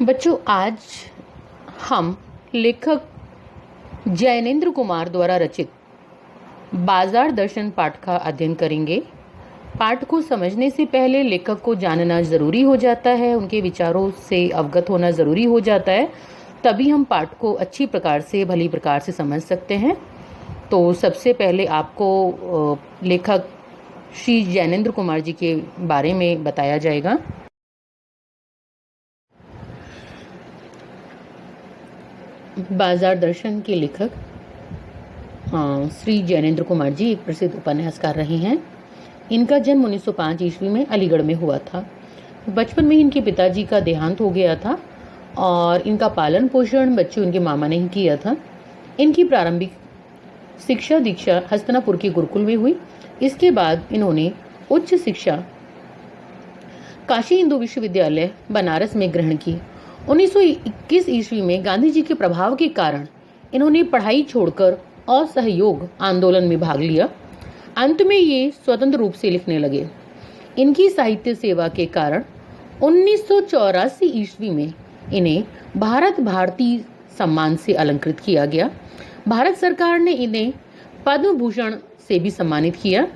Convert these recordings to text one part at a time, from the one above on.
बच्चों, आज हम लेखक जैनेंद्र कुमार द्वारा रचित बाजार दर्शन पाठ का अध्ययन करेंगे। पाठ को समझने से पहले लेखक को जानना जरूरी हो जाता है, उनके विचारों से अवगत होना जरूरी हो जाता है, तभी हम पाठ को अच्छी प्रकार से भली प्रकार से समझ सकते हैं। तो सबसे पहले आपको लेखक श्री जैनेंद्र कुमार जी के बारे में बताया जाएगा। बाजार दर्शन के लेखक श्री जैनेंद्र कुमार जी एक प्रसिद्ध उपन्यासकार रहे हैं। इनका जन्म 1905 ईस्वी में अलीगढ़ में हुआ था। बचपन में इनके पिताजी का देहांत हो गया था और इनका पालन पोषण बच्चे उनके मामा ने ही किया था। इनकी प्रारंभिक शिक्षा दीक्षा हस्तिनापुर के गुरुकुल में हुई। इसके बाद इन्होंने उच्च शिक्षा काशी हिंदू विश्वविद्यालय बनारस में ग्रहण की। 1921 ईस्वी में गांधी जी के प्रभाव के कारण इन्होंने पढ़ाई छोड़कर असहयोग आंदोलन में भाग लिया। अंत में ये स्वतंत्र रूप से लिखने लगे। इनकी साहित्य सेवा के कारण 1984 ईस्वी में इन्हें भारत भारती सम्मान से अलंकृत किया गया। भारत सरकार ने इन्हें पद्म भूषण से भी सम्मानित किया।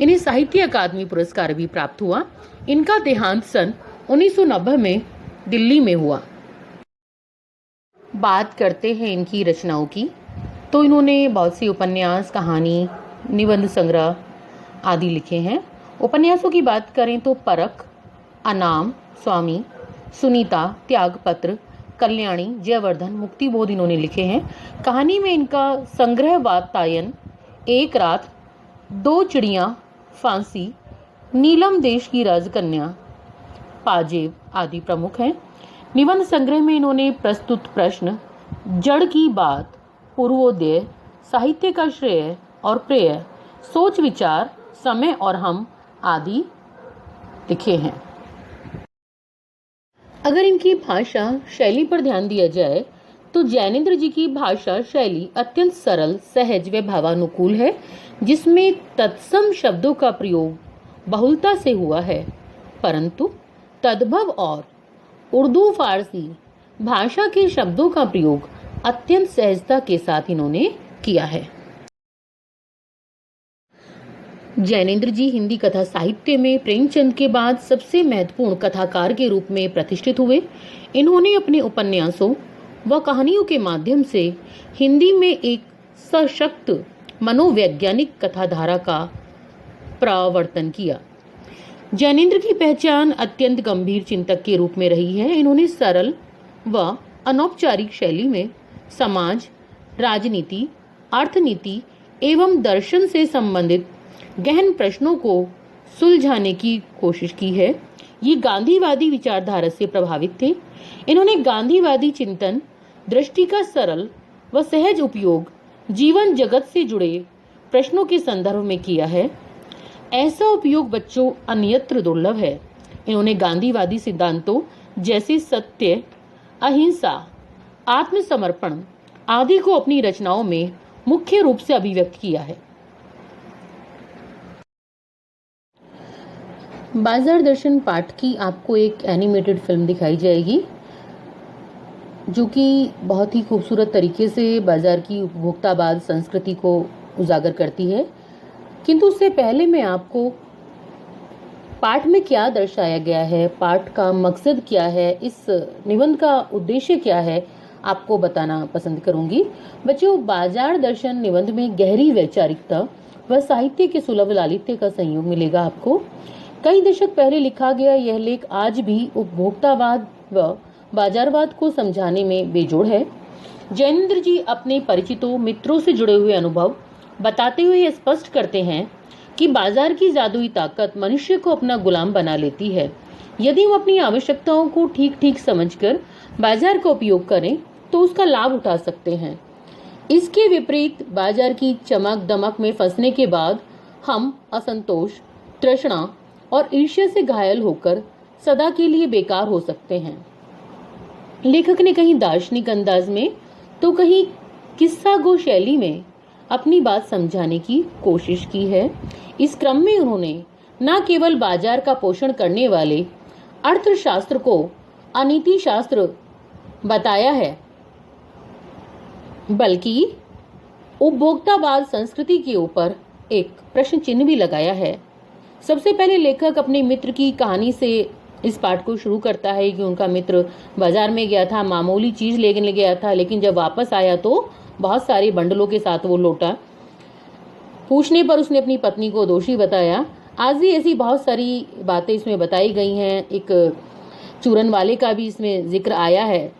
इन्हें साहित्य अकादमी पुरस्कार भी प्राप्त हुआ। इनका देहांत सन 1990 में दिल्ली में हुआ। बात करते हैं इनकी रचनाओं की, तो इन्होंने बहुत सी उपन्यास, कहानी, निबंध संग्रह आदि लिखे हैं। उपन्यासों की बात करें तो परख, अनाम, स्वामी, सुनीता, त्यागपत्र, कल्याणी, जयवर्धन, मुक्तिबोध इन्होंने लिखे हैं। कहानी में इनका संग्रह वातायन, एक रात, दो चिड़ियां, फांसी, नीलम देश की राजकन्या, पाजेब आदि प्रमुख हैं। निबंध संग्रह में इन्होंने प्रस्तुत प्रश्न, जड़ की बात, पूर्वोदय, साहित्य का श्रेय और प्रेय, सोच विचार, समय और हम आदि लिखे हैं। अगर इनकी भाषा शैली पर ध्यान दिया जाए तो जैनेंद्र जी की भाषा शैली अत्यंत सरल, सहज व भावानुकूल है, जिसमें तत्सम शब्दों का प्रयोग बहुलता से हुआ है, परंतु तद्भव और उर्दू फारसी भाषा के शब्दों का प्रयोग अत्यंत सहजता के साथ इन्होंने किया है। जैनेंद्र जी हिंदी कथा साहित्य में प्रेमचंद के बाद सबसे महत्वपूर्ण कथाकार के रूप में प्रतिष्ठित हुए। इन्होंने अपने उपन्यासों व कहानियों के माध्यम से हिंदी में एक सशक्त मनोवैज्ञानिक कथाधारा का प्रवर्तन किया। जैनेंद्र की पहचान अत्यंत गंभीर चिंतक के रूप में रही है। इन्होंने सरल व अनौपचारिक शैली में समाज, राजनीति, अर्थनीति एवं दर्शन से संबंधित गहन प्रश्नों को सुलझाने की कोशिश की है। ये गांधीवादी विचारधारा से प्रभावित थे। इन्होंने गांधीवादी चिंतन, दृष्टि का सरल व सहज उपयोग जीवन जगत से जुड़े प्रश्नों के संदर्भ में किया है। ऐसा उपयोग बच्चों अन्यत्र दुर्लभ है। इन्होंने गांधीवादी सिद्धांतों जैसे सत्य, अहिंसा, आत्मसमर्पण आदि को अपनी रचनाओं में मुख्य रूप से अभिव्यक्त किया है। बाजार दर्शन पाठ की आपको एक एनिमेटेड फिल्म दिखाई जाएगी, जो कि बहुत ही खूबसूरत तरीके से बाजार की उपभोक्तावाद संस्कृति को उजागर करती है। किंतु उससे पहले मैं आपको पाठ में क्या दर्शाया गया है, पाठ का मकसद क्या है, इस निबंध का उद्देश्य क्या है, आपको बताना पसंद करूंगी। बच्चों, बाजार दर्शन निबंध में गहरी वैचारिकता व साहित्य के सुलभ लालित्य का संयोग मिलेगा आपको। कई दशक पहले लिखा गया यह लेख आज भी उपभोक्तावाद व बाजारवाद को समझाने में बेजोड़ है। जैनेंद्र जी अपने परिचितों, मित्रों से जुड़े हुए अनुभव बताते हुए स्पष्ट करते हैं कि बाजार की जादुई ताकत मनुष्य को अपना गुलाम बना लेती है। यदि हम अपनी आवश्यकताओं को ठीक ठीक समझकर बाजार का उपयोग करें तो उसका लाभ उठा सकते हैं। इसके विपरीत बाजार की चमक दमक में फंसने के बाद हम असंतोष, तृष्णा और ईर्ष्या से घायल होकर सदा के लिए बेकार हो सकते हैं। लेखक ने कहीं दार्शनिक अंदाज में तो कहीं किस्सा गो शैली में अपनी बात समझाने की कोशिश की है। इस क्रम में उन्होंने न केवल बाजार का पोषण करने वाले अर्थशास्त्र को अनीति शास्त्र बताया है, बल्कि उपभोक्तावाद संस्कृति के ऊपर एक प्रश्न चिन्ह भी लगाया है। सबसे पहले लेखक अपने मित्र की कहानी से इस पाठ को शुरू करता है कि उनका मित्र बाजार में गया था, मामूली चीज लेने गया था, लेकिन जब वापस आया तो बहुत सारे बंडलों के साथ वो लौटा। पूछने पर उसने अपनी पत्नी को दोषी बताया। आज भी ऐसी बहुत सारी बातें इसमें बताई गई हैं। एक चूरन वाले का भी इसमें जिक्र आया है।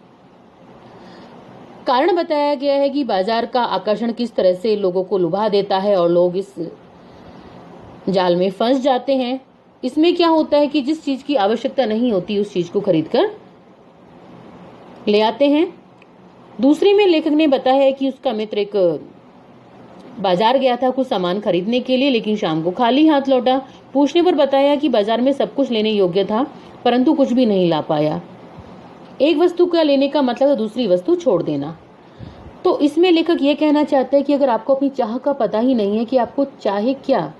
कारण बताया गया है कि बाजार का आकर्षण किस तरह से लोगों को लुभा देता है और लोग इस जाल में फंस जाते हैं। इसमें क्या होता है कि जिस चीज की आवश्यकता नहीं होती उस चीज को खरीद कर ले आते हैं। दूसरे में लेखक ने बताया है कि उसका मित्र एक बाजार गया था कुछ सामान खरीदने के लिए, लेकिन शाम को खाली हाथ लौटा। पूछने पर बताया कि बाजार में सब कुछ लेने योग्य था, परंतु कुछ भी नहीं ला पाया। एक वस्तु का लेने का मतलब है दूसरी वस्तु छोड़ देना। तो इसमें लेखक यह कहना चाहता है कि अगर आपको अपनी चाह का पता ही नहीं है कि आपको चाहे क्या,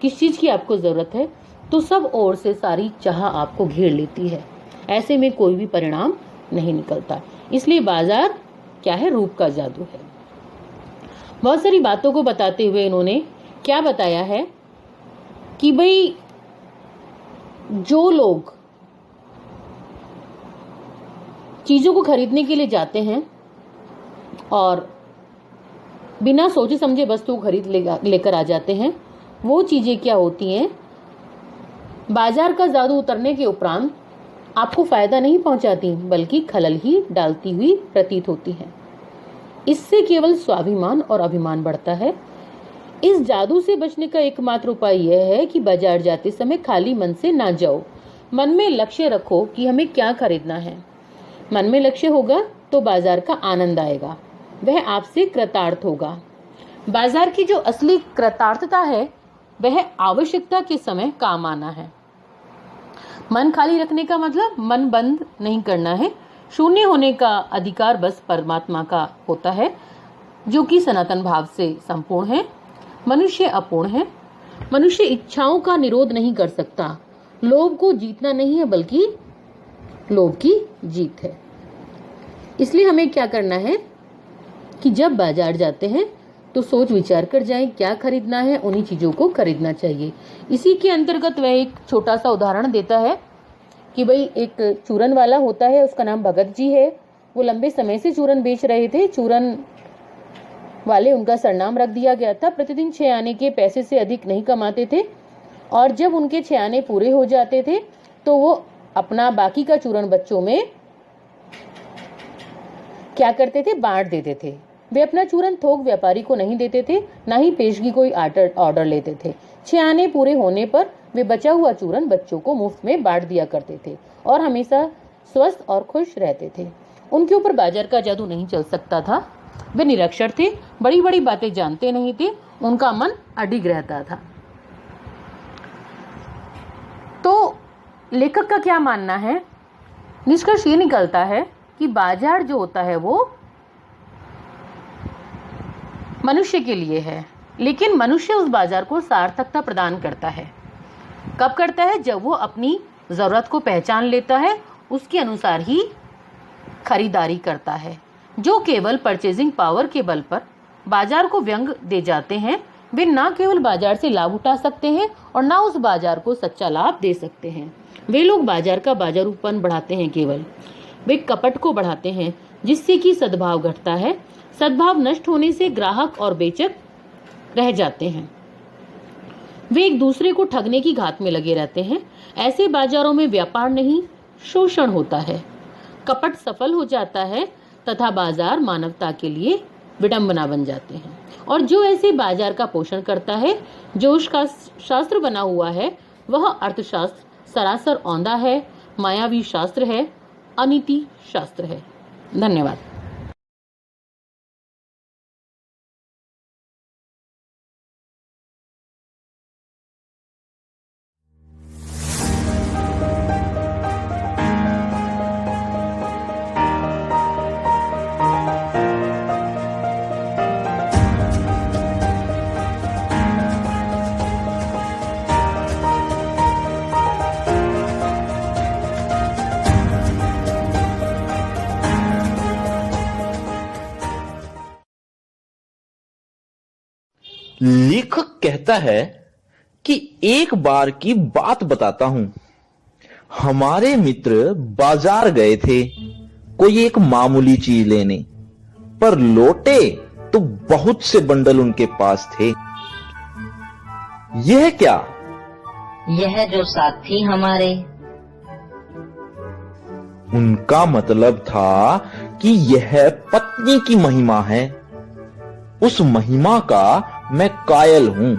किस चीज की आपको जरूरत है, तो सब ओर से सारी चाह आपको घेर लेती है। ऐसे में कोई भी परिणाम नहीं निकलता। इसलिए बाजार क्या है? रूप का जादू है। बहुत सारी बातों को बताते हुए इन्होंने क्या बताया है कि भाई जो लोग चीजों को खरीदने के लिए जाते हैं और बिना सोचे समझे वस्तु खरीद लेकर आ जाते हैं, वो चीजें क्या होती हैं, बाजार का जादू उतरने के उपरांत आपको फायदा नहीं पहुंचाती, बल्कि खलल ही डालती हुई प्रतीत होती है। इससे केवल स्वाभिमान और अभिमान बढ़ता है। इस जादू से बचने का एकमात्र उपाय यह है कि बाजार जाते समय खाली मन से ना जाओ। मन में लक्ष्य रखो कि हमें क्या खरीदना है। मन में लक्ष्य होगा तो बाजार का आनंद आएगा, वह आपसे कृतार्थ होगा। बाजार की जो असली कृतार्थता है वह आवश्यकता के समय काम आना है। मन खाली रखने का मतलब मन बंद नहीं करना है। शून्य होने का अधिकार बस परमात्मा का होता है, जो कि सनातन भाव से संपूर्ण है। मनुष्य अपूर्ण है। मनुष्य इच्छाओं का निरोध नहीं कर सकता। लोभ को जीतना नहीं है, बल्कि लोभ की जीत है। इसलिए हमें क्या करना है कि जब बाजार जाते हैं तो सोच विचार कर जाएं क्या खरीदना है, उन्हीं चीजों को खरीदना चाहिए। इसी के अंतर्गत वह एक छोटा सा उदाहरण देता है कि भाई एक चूरन वाला होता है, उसका नाम भगत जी है। वो लंबे समय से चूरन बेच रहे थे। चूरन वाले उनका सरनाम रख दिया गया था। प्रतिदिन 6 आने के पैसे से अधिक नहीं कमाते थे, और जब उनके 6 आने पूरे हो जाते थे तो वो अपना बाकी का चूरन बच्चों में क्या करते थे, बांट देते थे। वे अपना चूरन थोक व्यापारी को नहीं देते थे, ना ही पेशगी कोई ऑर्डर लेते थे। 6 आने पूरे होने पर वे बचा हुआ चूरन बच्चों को मुफ्त में बांट दिया करते थे और हमेशा स्वस्थ और खुश रहते थे। उनके ऊपर बाजार का जादू नहीं चल सकता था। वे निरक्षर थे, बड़ी बड़ी बातें जानते नहीं थे, उनका मन अडिग रहता था। तो लेखक का क्या मानना है? निष्कर्ष ये निकलता है कि बाजार जो होता है वो मनुष्य के लिए है, लेकिन मनुष्य उस बाजार को सार्थकता प्रदान करता है। कब करता है? जब वो अपनी जरूरत को पहचान लेता है, उसके अनुसार ही खरीदारी करता है। जो केवल परचेजिंग पावर के बल पर बाजार को व्यंग दे जाते हैं, वे ना केवल बाजार से लाभ उठा सकते हैं और ना उस बाजार को सच्चा लाभ दे सकते हैं। वे लोग बाजार का बाजारूपन बढ़ाते हैं, केवल वे कपट को बढ़ाते हैं, जिससे कि सद्भाव घटता है। सद्भाव नष्ट होने से ग्राहक और बेचक रह जाते हैं। वे एक दूसरे को ठगने की घात में लगे रहते हैं। ऐसे बाजारों में व्यापार नहीं, शोषण होता है। कपट सफल हो जाता है तथा बाजार मानवता के लिए विडंबना बन जाते हैं। और जो ऐसे बाजार का पोषण करता है, जो उसका शास्त्र बना हुआ है, वह अर्थशास्त्र सरासर औंधा है, मायावी शास्त्र है, अनीति शास्त्र है। धन्यवाद। लेखक कहता है कि एक बार की बात बताता हूं। हमारे मित्र बाजार गए थे कोई एक मामूली चीज लेने, पर लौटे तो बहुत से बंडल उनके पास थे। यह क्या? यह जो साथी हमारे। उनका मतलब था कि यह पत्नी की महिमा है। उस महिमा का मैं कायल हूं।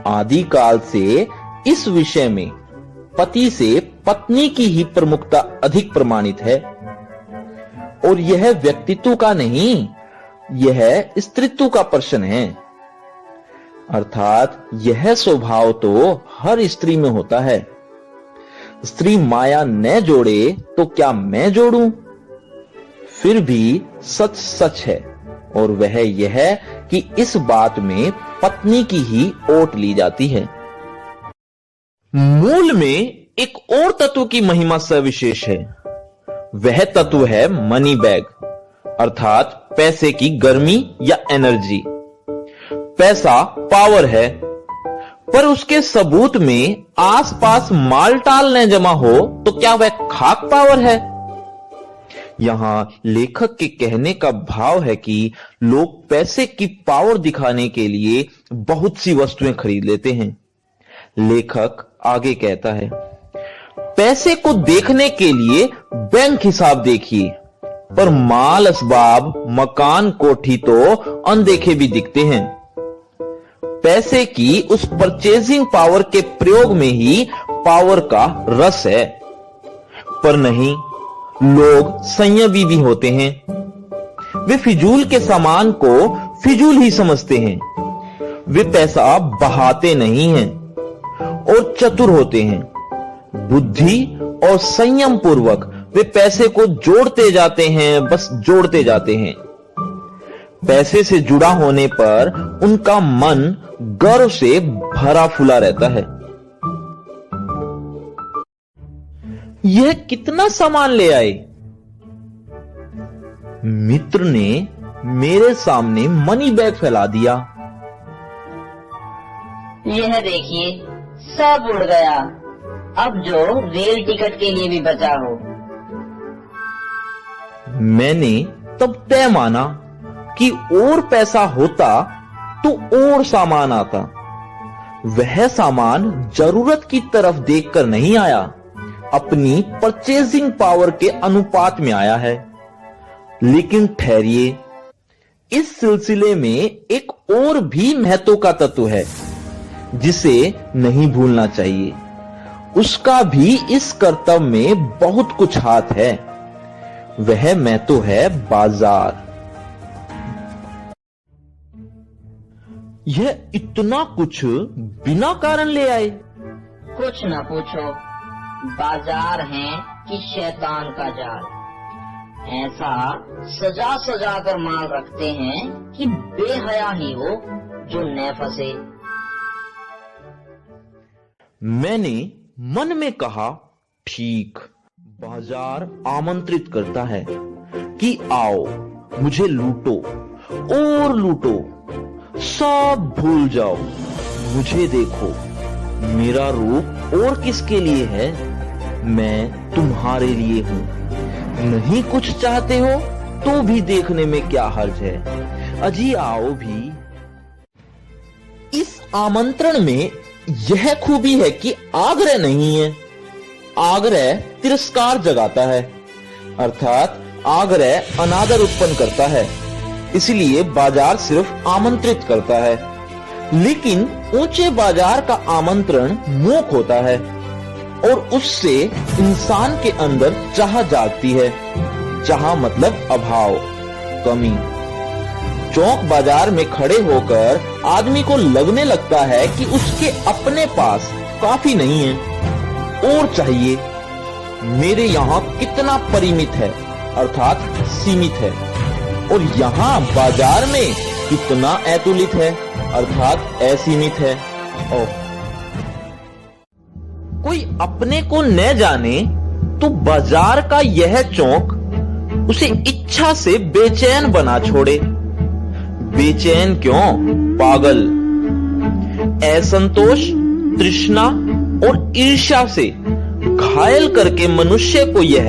आदिकाल से इस विषय में पति से पत्नी की ही प्रमुखता अधिक प्रमाणित है, और यह व्यक्तित्व का नहीं, यह स्त्रीत्व का प्रश्न है। अर्थात यह स्वभाव तो हर स्त्री में होता है। स्त्री माया न जोड़े तो क्या मैं जोड़ूं? फिर भी सच सच है, और वह यह कि इस बात में पत्नी की ही ओट ली जाती है। मूल में एक और तत्व की महिमा सविशेष है। वह तत्व है मनी बैग, अर्थात पैसे की गर्मी या एनर्जी। पैसा पावर है, पर उसके सबूत में आसपास मालटाल न जमा हो तो क्या वह खाक पावर है? यहां लेखक के कहने का भाव है कि लोग पैसे की पावर दिखाने के लिए बहुत सी वस्तुएं खरीद लेते हैं। लेखक आगे कहता है, पैसे को देखने के लिए बैंक हिसाब देखिए, पर माल असबाब मकान कोठी तो अनदेखे भी दिखते हैं। पैसे की उस परचेजिंग पावर के प्रयोग में ही पावर का रस है। पर नहीं, लोग संयमी भी होते हैं। वे फिजूल के सामान को फिजूल ही समझते हैं। वे पैसा बहाते नहीं हैं और चतुर होते हैं। बुद्धि और संयम पूर्वक वे पैसे को जोड़ते जाते हैं, बस जोड़ते जाते हैं। पैसे से जुड़ा होने पर उनका मन गर्व से भरा फूला रहता है। यह कितना सामान ले आए? मित्र ने मेरे सामने मनी बैग फैला दिया। यह देखिए, सब उड़ गया। अब जो रेल टिकट के लिए भी बचा हो। मैंने तब तय माना कि और पैसा होता तो और सामान आता। वह सामान जरूरत की तरफ देखकर नहीं आया, अपनी परचेजिंग पावर के अनुपात में आया है। लेकिन ठहरिए, इस सिलसिले में एक और भी महत्व का तत्व है जिसे नहीं भूलना चाहिए। उसका भी इस कर्तव्य में बहुत कुछ हाथ है। वह महत्व है बाजार। यह इतना कुछ बिना कारण ले आए? कुछ न पूछो, बाजार है कि शैतान का जाल। ऐसा सजा सजा कर माल रखते हैं कि बेहया ही हो जो न फंसे। मैंने मन में कहा, ठीक, बाजार आमंत्रित करता है कि आओ, मुझे लूटो और लूटो, सब भूल जाओ, मुझे देखो, मेरा रूप और किसके लिए है? मैं तुम्हारे लिए हूं। नहीं कुछ चाहते हो तो भी देखने में क्या हर्ज है? अजी आओ भी। इस आमंत्रण में यह खूबी है कि आग्रह नहीं है। आग्रह तिरस्कार जगाता है, अर्थात आग्रह अनादर उत्पन्न करता है। इसलिए बाजार सिर्फ आमंत्रित करता है। लेकिन ऊंचे बाजार का आमंत्रण मूक होता है और उससे इंसान के अंदर चाह जागती है। चाह मतलब अभाव, कमी। चौक बाजार में खड़े होकर आदमी को लगने लगता है कि उसके अपने पास काफी नहीं है, और चाहिए। मेरे यहां कितना परिमित है, अर्थात सीमित है, और यहां बाजार में कितना अतुलित है, अर्थात असीमित है। और कोई अपने को न जाने तो बाजार का यह चौक उसे इच्छा से बेचैन बना छोड़े। बेचैन क्यों? पागल। असंतोष, तृष्णा और ईर्ष्या से घायल करके मनुष्य को यह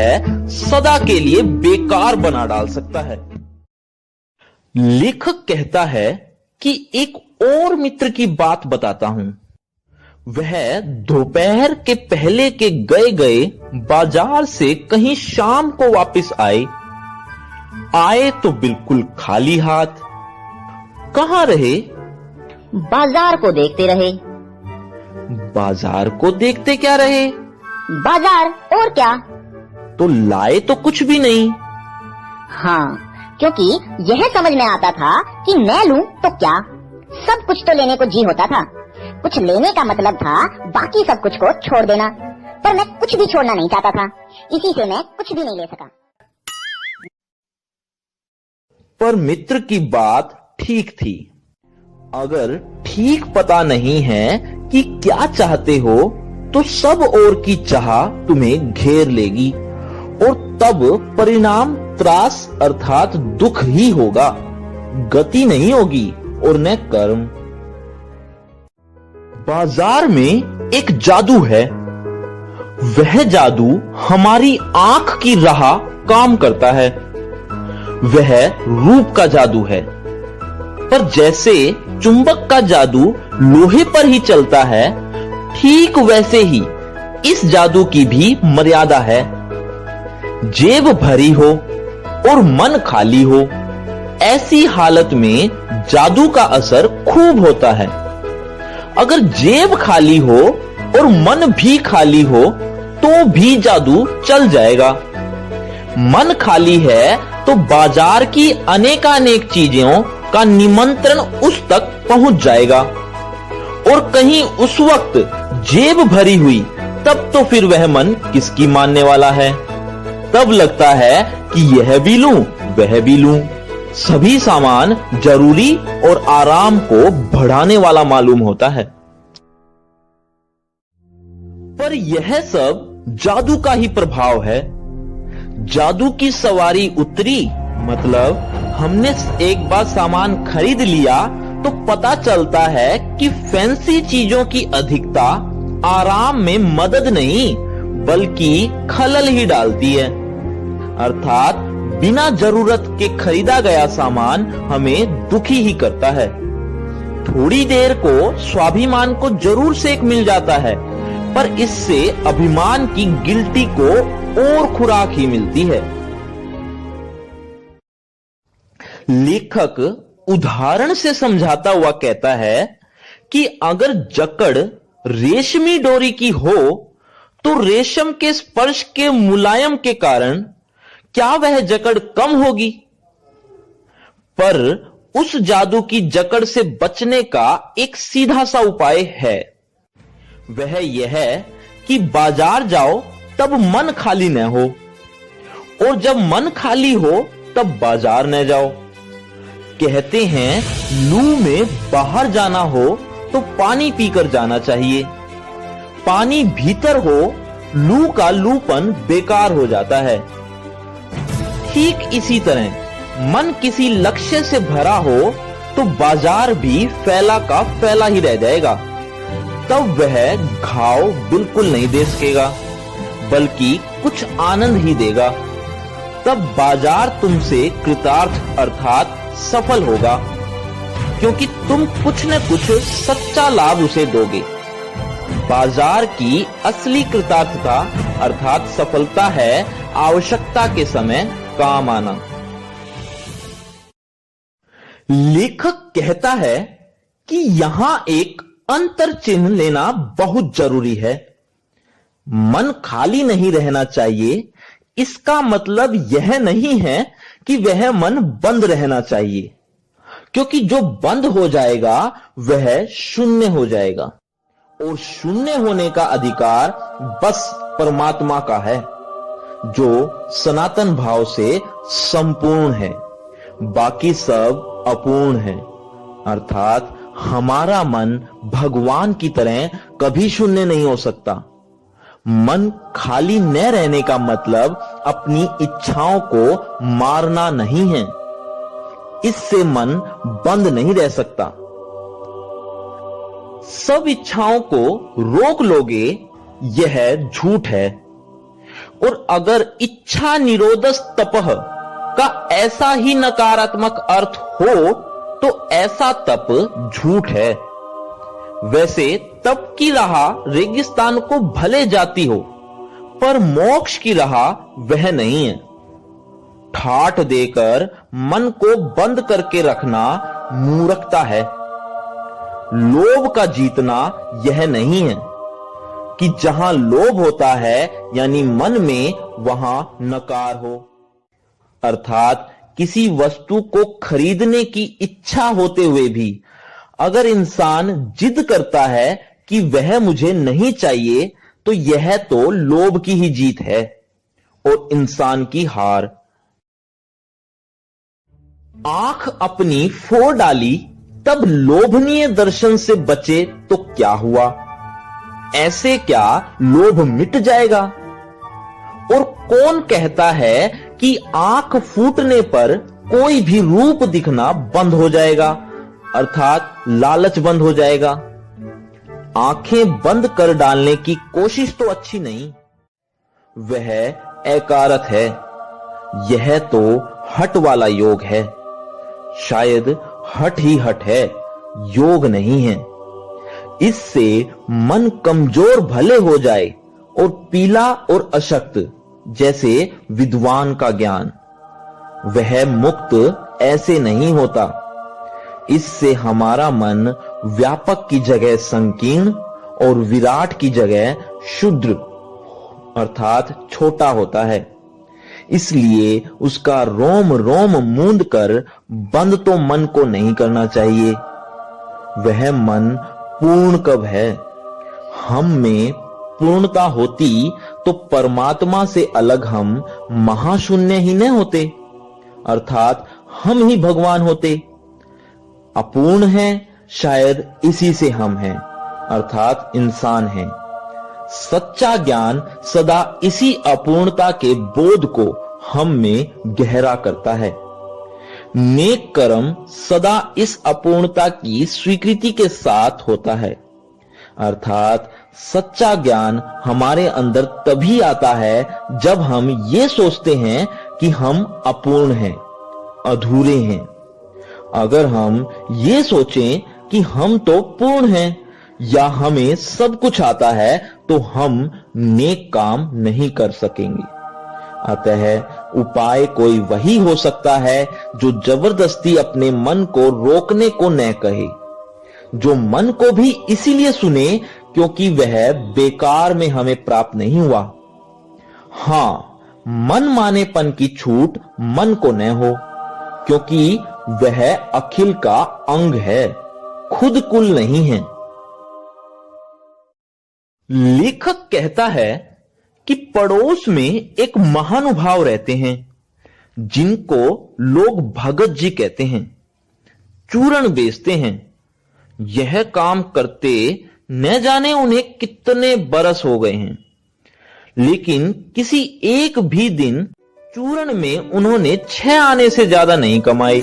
सदा के लिए बेकार बना डाल सकता है। लेखक कहता है कि एक और मित्र की बात बताता हूं। वह दोपहर के पहले के गए बाजार से कहीं शाम को वापस आए तो बिल्कुल खाली हाथ। कहां रहे? बाजार को देखते रहे। बाजार को देखते क्या रहे? बाजार और क्या? तो लाए तो कुछ भी नहीं। हाँ, क्योंकि यह समझ में आता था कि मैं लूं तो क्या, सब कुछ तो लेने को जी होता था। कुछ लेने का मतलब था बाकी सब कुछ को छोड़ देना, पर मैं कुछ भी छोड़ना नहीं चाहता था, इसी से मैं कुछ भी नहीं ले सका। पर मित्र की बात ठीक थी। अगर ठीक पता नहीं है कि क्या चाहते हो तो सब ओर की चाह तुम्हें घेर लेगी और तब परिणाम त्रास अर्थात दुख ही होगा, गति नहीं होगी और न कर्म। बाजार में एक जादू है। वह जादू हमारी आंख की राह काम करता है। वह रूप का जादू है। पर जैसे चुंबक का जादू लोहे पर ही चलता है, ठीक वैसे ही इस जादू की भी मर्यादा है। जेब भरी हो और मन खाली हो, ऐसी हालत में जादू का असर खूब होता है। अगर जेब खाली हो और मन भी खाली हो तो भी जादू चल जाएगा। मन खाली है तो बाजार की अनेकानेक चीजों का निमंत्रण उस तक पहुंच जाएगा, और कहीं उस वक्त जेब भरी हुई तब तो फिर वह मन किसकी मानने वाला है। तब लगता है कि यह भी लूं वह भी लूं, सभी सामान जरूरी और आराम को बढ़ाने वाला मालूम होता है। पर यह सब जादू का ही प्रभाव है। जादू की सवारी उतरी मतलब हमने एक बार सामान खरीद लिया तो पता चलता है कि फैंसी चीजों की अधिकता आराम में मदद नहीं बल्कि खलल ही डालती है। अर्थात बिना जरूरत के खरीदा गया सामान हमें दुखी ही करता है। थोड़ी देर को स्वाभिमान को जरूर सेक मिल जाता है, पर इससे अभिमान की गिल्टी को और खुराक ही मिलती है। लेखक उदाहरण से समझाता हुआ कहता है कि अगर जकड़ रेशमी डोरी की हो तो रेशम के स्पर्श के मुलायम के कारण क्या वह जकड़ कम होगी? पर उस जादू की जकड़ से बचने का एक सीधा सा उपाय है। वह यह कि बाजार जाओ तब मन खाली न हो, और जब मन खाली हो तब बाजार न जाओ। कहते हैं लू में बाहर जाना हो तो पानी पीकर जाना चाहिए। पानी भीतर हो लू का लूपन बेकार हो जाता है। ठीक इसी तरह मन किसी लक्ष्य से भरा हो तो बाजार भी फैला का फैला ही रह जाएगा। तब वह घाव बिल्कुल नहीं दे सकेगा बल्कि कुछ आनंद ही देगा। तब बाजार तुमसे कृतार्थ अर्थात सफल होगा, क्योंकि तुम कुछ न कुछ सच्चा लाभ उसे दोगे। बाजार की असली कृतार्थता अर्थात सफलता है आवश्यकता के समय काम आना। लेखक कहता है कि यहां एक अंतर चिन्ह लेना बहुत जरूरी है। मन खाली नहीं रहना चाहिए, इसका मतलब यह नहीं है कि वह मन बंद रहना चाहिए, क्योंकि जो बंद हो जाएगा वह शून्य हो जाएगा, और शून्य होने का अधिकार बस परमात्मा का है, जो सनातन भाव से संपूर्ण है, बाकी सब अपूर्ण है। अर्थात हमारा मन भगवान की तरह कभी शून्य नहीं हो सकता। मन खाली न रहने का मतलब अपनी इच्छाओं को मारना नहीं है। इससे मन बंद नहीं रह सकता। सब इच्छाओं को रोक लोगे, यह झूठ है। और अगर इच्छा निरोधस तपः का ऐसा ही नकारात्मक अर्थ हो तो ऐसा तप झूठ है। वैसे तप की राह रेगिस्तान को भले जाती हो, पर मोक्ष की राह वह नहीं है। ठाठ देकर मन को बंद करके रखना मूर्खता है। लोभ का जीतना यह नहीं है कि जहां लोभ होता है यानी मन में, वहां नकार हो। अर्थात किसी वस्तु को खरीदने की इच्छा होते हुए भी अगर इंसान जिद करता है कि वह मुझे नहीं चाहिए, तो यह तो लोभ की ही जीत है और इंसान की हार। आंख अपनी फोड़ डाली तब लोभनीय दर्शन से बचे तो क्या हुआ? ऐसे क्या लोभ मिट जाएगा? और कौन कहता है कि आंख फूटने पर कोई भी रूप दिखना बंद हो जाएगा, अर्थात लालच बंद हो जाएगा? आंखें बंद कर डालने की कोशिश तो अच्छी नहीं, वह एकारत है। यह तो हठ वाला योग है। शायद हठ ही हठ है, योग नहीं है। इससे मन कमजोर भले हो जाए और पीला और अशक्त जैसे विद्वान का ज्ञान, वह मुक्त ऐसे नहीं होता। इससे हमारा मन व्यापक की जगह संकीर्ण और विराट की जगह क्षुद्र अर्थात छोटा होता है। इसलिए उसका रोम रोम मूंद कर बंद तो मन को नहीं करना चाहिए। वह मन पूर्ण कब है? हम में पूर्णता होती तो परमात्मा से अलग हम महाशून्य ही न होते, अर्थात हम ही भगवान होते। अपूर्ण है, शायद इसी से हम हैं, अर्थात इंसान हैं। सच्चा ज्ञान सदा इसी अपूर्णता के बोध को हम में गहरा करता है। नेक कर्म सदा इस अपूर्णता की स्वीकृति के साथ होता है, अर्थात सच्चा ज्ञान हमारे अंदर तभी आता है जब हम ये सोचते हैं कि हम अपूर्ण हैं, अधूरे हैं। अगर हम ये सोचें कि हम तो पूर्ण हैं या हमें सब कुछ आता है, तो हम नेक काम नहीं कर सकेंगे। अतः उपाय कोई वही हो सकता है जो जबरदस्ती अपने मन को रोकने को न कहे, जो मन को भी इसीलिए सुने क्योंकि वह बेकार में हमें प्राप्त नहीं हुआ। हां, मन मानेपन की छूट मन को न हो, क्योंकि वह अखिल का अंग है, खुद कुल नहीं है। लेखक कहता है कि पड़ोस में एक महानुभाव रहते हैं जिनको लोग भगत जी कहते हैं। चूरण बेचते हैं। यह काम करते न जाने उन्हें कितने बरस हो गए हैं, लेकिन किसी एक भी दिन चूरण में उन्होंने 6 आने से ज्यादा नहीं कमाए।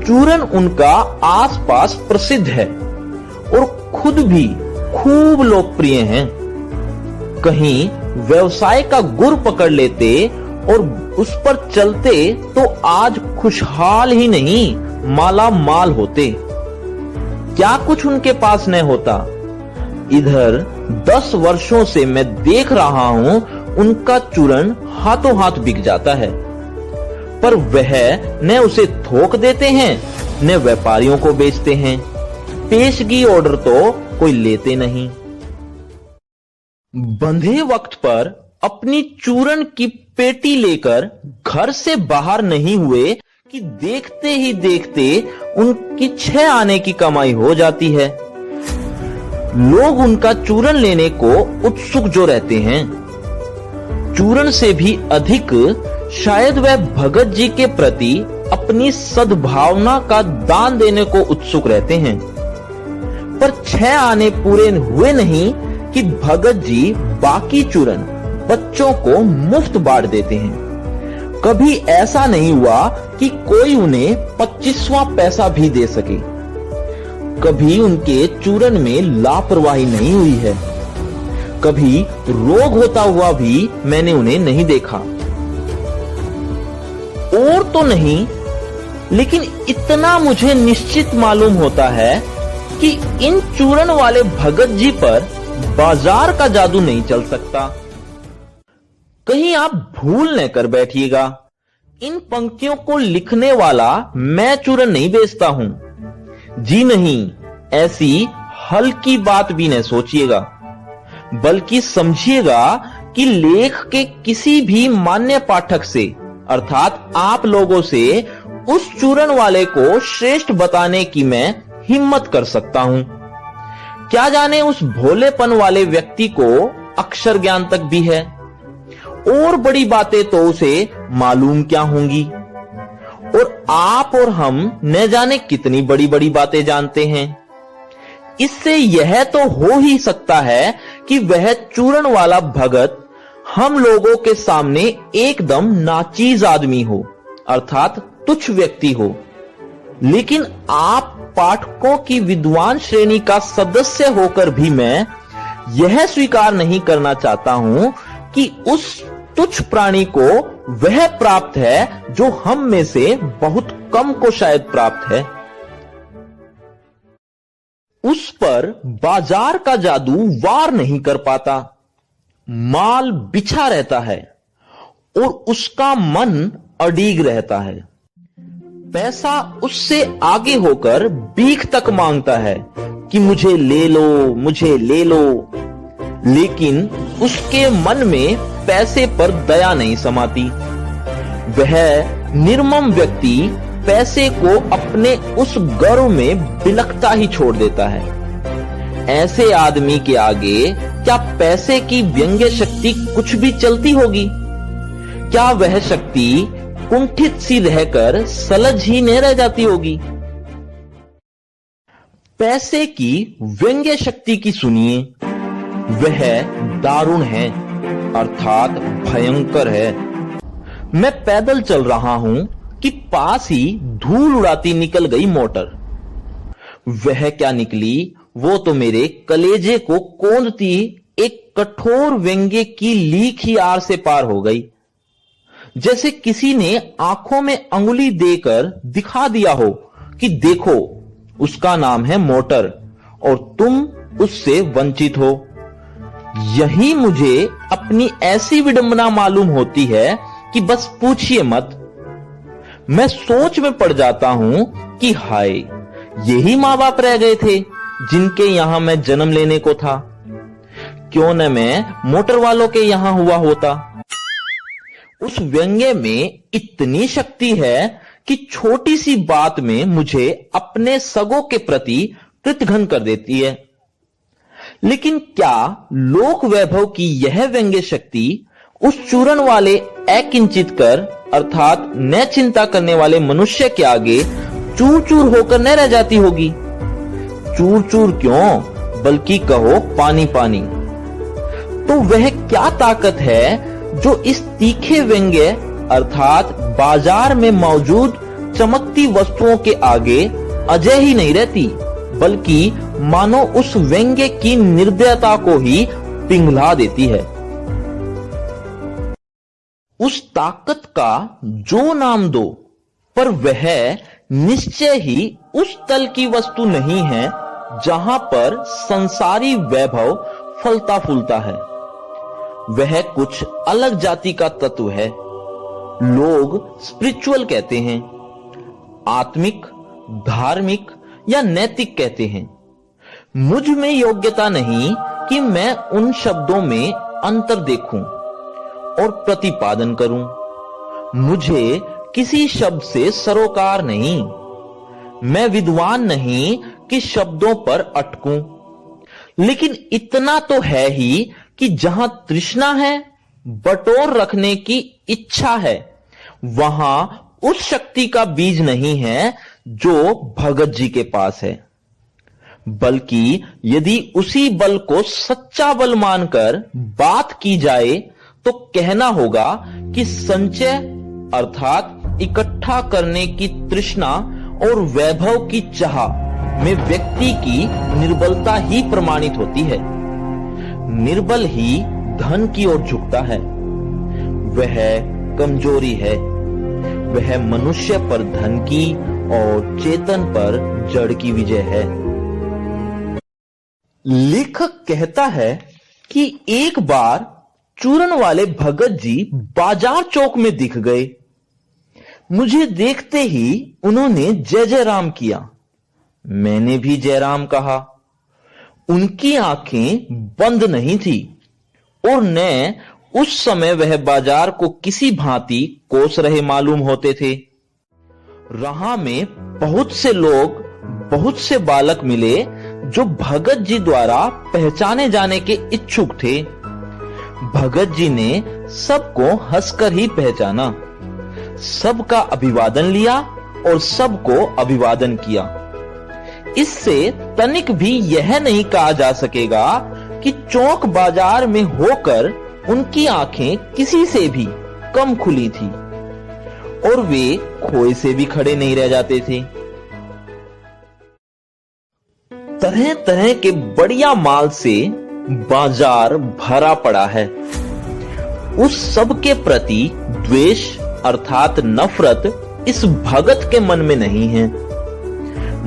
चूरण उनका आसपास प्रसिद्ध है और खुद भी खूब लोकप्रिय हैं। कहीं व्यवसाय का गुर पकड़ लेते और उस पर चलते तो आज खुशहाल ही नहीं, माला माल होते। क्या कुछ उनके पास न होता। इधर 10 वर्षों से मैं देख रहा हूं उनका चूरण हाथों हाथ बिक जाता है, पर वह न उसे थोक देते हैं न व्यापारियों को बेचते हैं। पेशगी ऑर्डर तो कोई लेते नहीं। बंधे वक्त पर अपनी चूरण की पेटी लेकर घर से बाहर नहीं हुए कि देखते ही देखते उनकी 6 आने की कमाई हो जाती है। लोग उनका चूरण लेने को उत्सुक जो रहते हैं, चूरण से भी अधिक शायद वह भगत जी के प्रति अपनी सद्भावना का दान देने को उत्सुक रहते हैं। पर 6 आने पूरे हुए नहीं कि भगत जी बाकी चूरण बच्चों को मुफ्त बांट देते हैं। कभी ऐसा नहीं हुआ कि कोई उन्हें 25वां पैसा भी दे सके। कभी उनके चूरन में लापरवाही नहीं हुई है। कभी रोग होता हुआ भी मैंने उन्हें नहीं देखा। और तो नहीं, लेकिन इतना मुझे निश्चित मालूम होता है कि इन चूरन वाले भगत जी पर बाजार का जादू नहीं चल सकता। कहीं आप भूल न कर बैठिएगा, इन पंक्तियों को लिखने वाला मैं चूरन नहीं बेचता हूं। जी नहीं, ऐसी हल्की बात भी न सोचिएगा, बल्कि समझिएगा कि लेख के किसी भी मान्य पाठक से अर्थात आप लोगों से उस चूरन वाले को श्रेष्ठ बताने की मैं हिम्मत कर सकता हूं। क्या जाने उस भोलेपन वाले व्यक्ति को अक्षर ज्ञान तक भी है, और बड़ी बातें तो उसे मालूम क्या होंगी। और आप और हम न जाने कितनी बड़ी बड़ी बातें जानते हैं। इससे यह तो हो ही सकता है कि वह चूरन वाला भगत हम लोगों के सामने एकदम नाचीज आदमी हो, अर्थात तुच्छ व्यक्ति हो। लेकिन आप पाठकों की विद्वान श्रेणी का सदस्य होकर भी मैं यह स्वीकार नहीं करना चाहता हूं कि उस तुच्छ प्राणी को वह प्राप्त है जो हम में से बहुत कम को शायद प्राप्त है। उस पर बाजार का जादू वार नहीं कर पाता। माल बिछा रहता है और उसका मन अडीग रहता है। पैसा उससे आगे होकर भीख तक मांगता है कि मुझे ले लो, मुझे ले लो। लेकिन उसके मन में पैसे पर दया नहीं समाती। वह निर्मम व्यक्ति पैसे को अपने उस गर्व में बिलखता ही छोड़ देता है। ऐसे आदमी के आगे क्या पैसे की व्यंग्य शक्ति कुछ भी चलती होगी? क्या वह शक्ति कुंठित सी रहकर सलज ही नहीं रह जाती होगी? पैसे की व्यंग्य शक्ति की सुनिए, वह दारुण है, अर्थात भयंकर है। मैं पैदल चल रहा हूं कि पास ही धूल उड़ाती निकल गई मोटर। वह क्या निकली, वो तो मेरे कलेजे को कौंधती एक कठोर व्यंग्य की लीक ही आर से पार हो गई। जैसे किसी ने आंखों में अंगुली देकर दिखा दिया हो कि देखो, उसका नाम है मोटर और तुम उससे वंचित हो। यही मुझे अपनी ऐसी विडंबना मालूम होती है कि बस पूछिए मत। मैं सोच में पड़ जाता हूं कि हाय, यही मां बाप रह गए थे जिनके यहां मैं जन्म लेने को था। क्यों न मैं मोटर वालों के यहां हुआ होता। उस व्यंग्य में इतनी शक्ति है कि छोटी सी बात में मुझे अपने सगों के प्रति कृतघ्न कर देती है। लेकिन क्या लोक वैभव की यह व्यंग्य शक्ति उस चूरन वाले अकिंचित कर अर्थात न चिंता करने वाले मनुष्य के आगे चूर चूर होकर न रह जाती होगी? चूर चूर क्यों, बल्कि कहो पानी पानी। तो वह क्या ताकत है जो इस तीखे व्यंग्य अर्थात बाजार में मौजूद चमकती वस्तुओं के आगे अजय ही नहीं रहती, बल्कि मानो उस व्यंग्य की निर्दयता को ही पिघला देती है। उस ताकत का जो नाम दो, पर वह निश्चय ही उस तल की वस्तु नहीं है जहां पर संसारी वैभव फलता फूलता है। वह कुछ अलग जाति का तत्व है। लोग स्पिरिचुअल कहते हैं, आत्मिक, धार्मिक या नैतिक कहते हैं। मुझ में योग्यता नहीं कि मैं उन शब्दों में अंतर देखूं और प्रतिपादन करूं। मुझे किसी शब्द से सरोकार नहीं। मैं विद्वान नहीं कि शब्दों पर अटकूं। लेकिन इतना तो है ही कि जहां तृष्णा है, बटोर रखने की इच्छा है, वहां उस शक्ति का बीज नहीं है जो भगत जी के पास है। बल्कि यदि उसी बल को सच्चा बल मानकर बात की जाए तो कहना होगा कि संचय अर्थात इकट्ठा करने की तृष्णा और वैभव की चाह में व्यक्ति की निर्बलता ही प्रमाणित होती है। निर्बल ही धन की ओर झुकता है। वह कमजोरी है। वह मनुष्य पर धन की और चेतन पर जड़ की विजय है। लेखक कहता है कि एक बार चूरन वाले भगत जी बाजार चौक में दिख गए। मुझे देखते ही उन्होंने जय जय राम किया। मैंने भी जय राम कहा। उनकी आंखें बंद नहीं थी और न उस समय वह बाजार को किसी भांति कोस रहे मालूम होते थे। राह में बहुत से लोग, बहुत से बालक मिले जो भगत जी द्वारा पहचाने जाने के इच्छुक थे। भगत जी ने सबको हंसकर ही पहचाना, सबका अभिवादन लिया और सबको अभिवादन किया। इससे तनिक भी यह नहीं कहा जा सकेगा कि चौक बाजार में होकर उनकी आंखें किसी से भी कम खुली थी और वे खोए से भी खड़े नहीं रह जाते थे। तरह तरह के बढ़िया माल से बाजार भरा पड़ा है। उस सब के प्रति द्वेष अर्थात नफरत इस भगत के मन में नहीं है।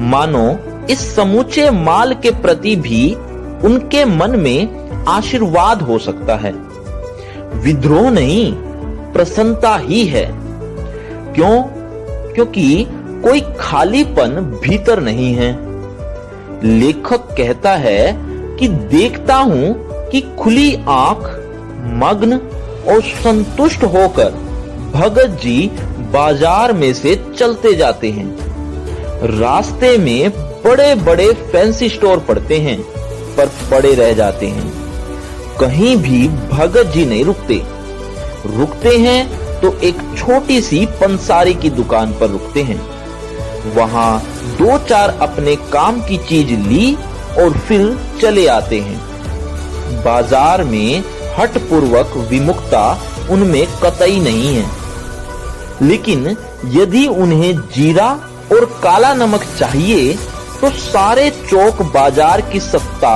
मानो इस समूचे माल के प्रति भी उनके मन में आशीर्वाद हो सकता है। विद्रोह नहीं, प्रसन्नता ही है। क्यों? क्योंकि कोई खालीपन भीतर नहीं है। लेखक कहता है कि देखता हूं कि खुली आंख, मग्न और संतुष्ट होकर भगत जी बाजार में से चलते जाते हैं। रास्ते में बड़े बड़े फैंसी स्टोर पड़ते हैं पर पड़े रह जाते हैं। कहीं भी भगत जी नहीं रुकते हैं तो एक छोटी सी पंसारी की दुकान पर रुकते हैं। वहां दो चार अपने काम की चीज ली और फिर चले आते हैं। बाजार में हठपूर्वक विमुखता उनमें कतई नहीं है। लेकिन यदि उन्हें जीरा और काला नमक चाहिए तो सारे चौक बाजार की सत्ता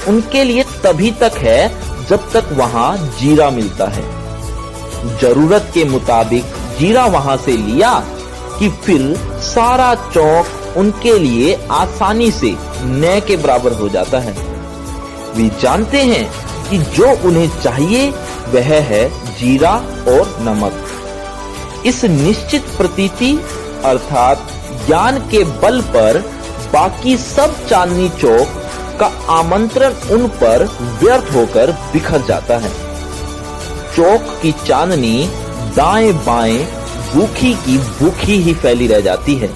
उनके लिए तभी तक है जब तक वहां जीरा मिलता है। जरूरत के मुताबिक जीरा वहां से लिया कि फिर सारा चौक उनके लिए आसानी से न के बराबर हो जाता है। वे जानते हैं कि जो उन्हें चाहिए वह है जीरा और नमक। इस निश्चित प्रतीति अर्थात ज्ञान के बल पर बाकी सब चांदनी चौक का आमंत्रण उन पर व्यर्थ होकर बिखर जाता है। चौक की चांदनी दाएं बाएं भूखी की भूखी ही फैली रह जाती है।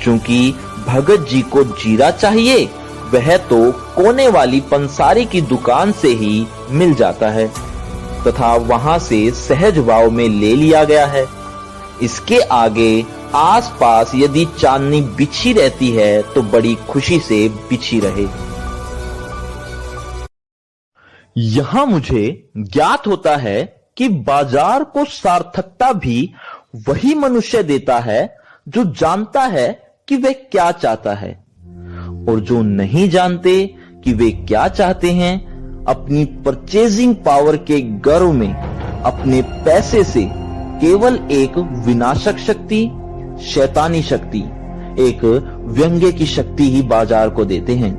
चूंकि भगत जी को जीरा चाहिए वह तो कोने वाली पंसारी की दुकान से ही मिल जाता है तथा वहां से सहज भाव में ले लिया गया है। इसके आगे आसपास यदि चांदनी बिछी रहती है तो बड़ी खुशी से बिछी रहे। यहां मुझे ज्ञात होता है कि बाजार को सार्थकता भी वही मनुष्य देता है जो जानता है कि वे क्या चाहता है, और जो नहीं जानते कि वे क्या चाहते हैं अपनी परचेजिंग पावर के गर्व में अपने पैसे से केवल एक विनाशक शक्ति, शैतानी शक्ति, एक व्यंग्य की शक्ति ही बाजार को देते हैं।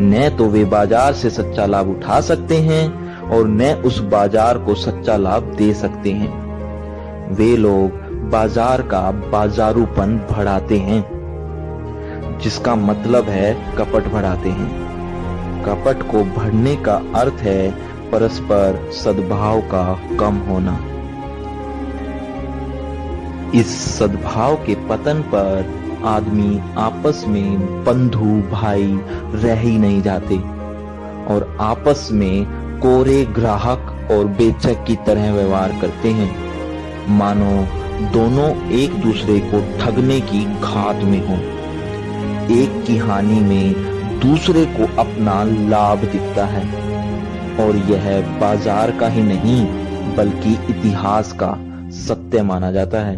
न तो वे बाजार से सच्चा लाभ उठा सकते हैं और न उस बाजार को सच्चा लाभ दे सकते हैं। वे लोग बाजार का बाजारूपन बढ़ाते हैं, जिसका मतलब है कपट बढ़ाते हैं। कपट को बढ़ने का अर्थ है परस्पर सद्भाव का कम होना। इस सद्भाव के पतन पर आदमी आपस में बंधु भाई रह ही नहीं जाते और आपस में कोरे ग्राहक और बेचक की तरह व्यवहार करते हैं, मानो दोनों एक दूसरे को ठगने की घात में हों। एक की हानि में दूसरे को अपना लाभ दिखता है और यह बाजार का ही नहीं बल्कि इतिहास का सत्य माना जाता है।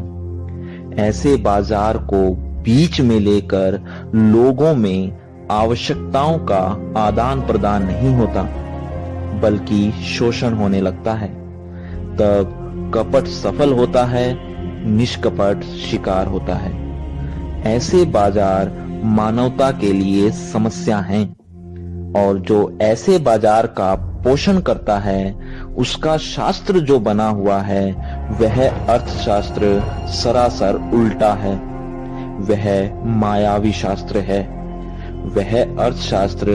ऐसे बाजार को बीच में लेकर लोगों में आवश्यकताओं का आदान प्रदान नहीं होता, बल्कि शोषण होने लगता है। तब कपट सफल होता है, निष्कपट शिकार होता है। ऐसे बाजार मानवता के लिए समस्या हैं, और जो ऐसे बाजार का पोषण करता है, उसका शास्त्र जो बना हुआ है, वह अर्थशास्त्र सरासर उल्टा है। वह मायावी शास्त्र है। वह अर्थशास्त्र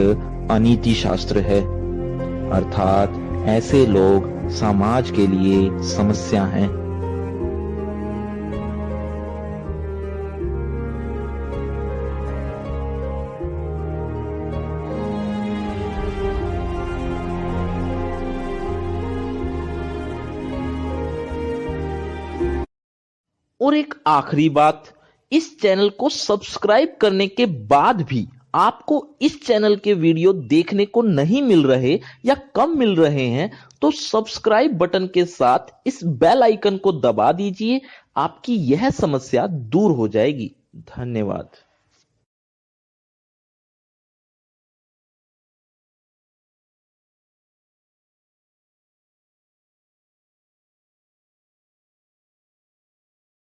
अनीति शास्त्र है। अर्थात ऐसे लोग समाज के लिए समस्या हैं। और एक आखिरी बात, इस चैनल को सब्सक्राइब करने के बाद भी आपको इस चैनल के वीडियो देखने को नहीं मिल रहे या कम मिल रहे हैं, तो सब्सक्राइब बटन के साथ इस बेल आइकन को दबा दीजिए। आपकी यह समस्या दूर हो जाएगी। धन्यवाद।